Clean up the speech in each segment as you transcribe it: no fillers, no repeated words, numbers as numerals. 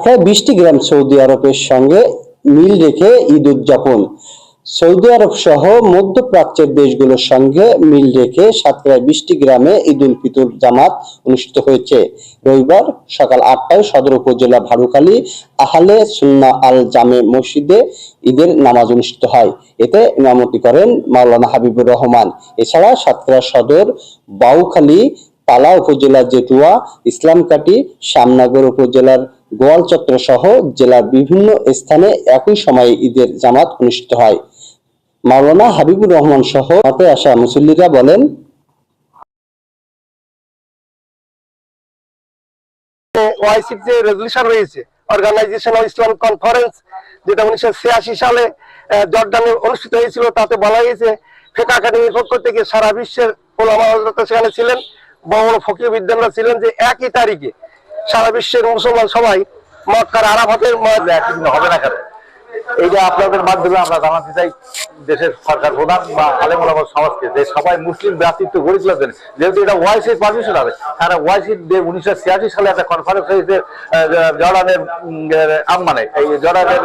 সাতক্ষীরায় 20টি গ্রাম সৌদি আরবের সঙ্গে মিল রেখে ঈদ উদযাপন। সৌদি আরব সহ মধ্যপ্রাচ্যের দেশগুলোর সঙ্গে মিল রেখে সাতক্ষীরায় 20টি গ্রামে ঈদ উল ফিতর জামাত অনুষ্ঠিত হয়েছে। রবিবার সকাল 8টায় সদর উপজেলা ভারুখালী আহলে সুন্নাহ আল জামে মসজিদে ঈদের নামাজ অনুষ্ঠিত হয়। এতে ইমামতি করেন মাওলানা হাবিবুর রহমান। এছাড়া সাতক্ষীরা সদর, বাউখালী, পালা উপজেলার জেটুয়া, ইসলামকাটি, শ্যামনগর উপজেলার গোয়ালচত্র সহ জেলার বিভিন্ন স্থানে একই সময়ে ঈদের জামাত অনুষ্ঠিত হয়। মাওলানা হাবিবুর রহমান সহ মাঠে আসা মুসল্লিরা বলেন, ওআইসির যে রেজলিউশন রয়েছে, অর্গানাইজেশন অফ ইসলামিক কনফারেন্স, যেটা 1986 সালে জর্ডানে অনুষ্ঠিত হয়েছিল, তাতে বলা হয়েছে ফিকহ একাডেমির পক্ষ থেকে সারা বিশ্বের উলামা হযরত সেখানে ছিলেন, বড় বড় ফকিহ বিদ্বানরা ছিলেন, যে একই তারিখে সারা বিশ্বের মুসলমান সবাই মক্কার আরাফাতের হবে না কেন। এইটা আপনাদের মাধ্যমে আমরা জানাতে চাই দেশের সরকার প্রধান বা আলেম ওলামা সমাজকে, যে সবাই মুসলিম ব্যক্তিত্ব গড়ে তুলেছেন, যেহেতু এটা ওআইসির পারমিশন হবে। কারণ ওআইসির 1986 সালে একটা কনফারেন্স হয়েছে জর্ডানের আম্মানে, এই জর্ডানের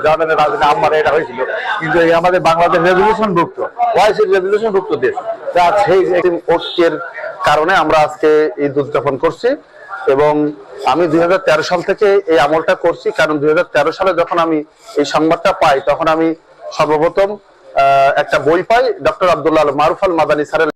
জর্ডানের রাজধানী আম্মানে এটা হয়েছিল, কিন্তু এই আমাদের বাংলাদেশ রেজলিউশন ভুক্ত, ওআইসির রেজলিউশন ভুক্ত দেশ, যা সেই ঐক্যের কারণে আমরা আজকে ঈদ উদযাপন করছি। এবং আমি 2013 সাল থেকে এই আমলটা করছি, কারণ 2013 সালে যখন আমি এই সংবাদটা পাই, তখন আমি সর্বপ্রথম একটা বই পাই ডক্টর আব্দুল্লাহ আল মারুফ আল মাদানী স্যারের।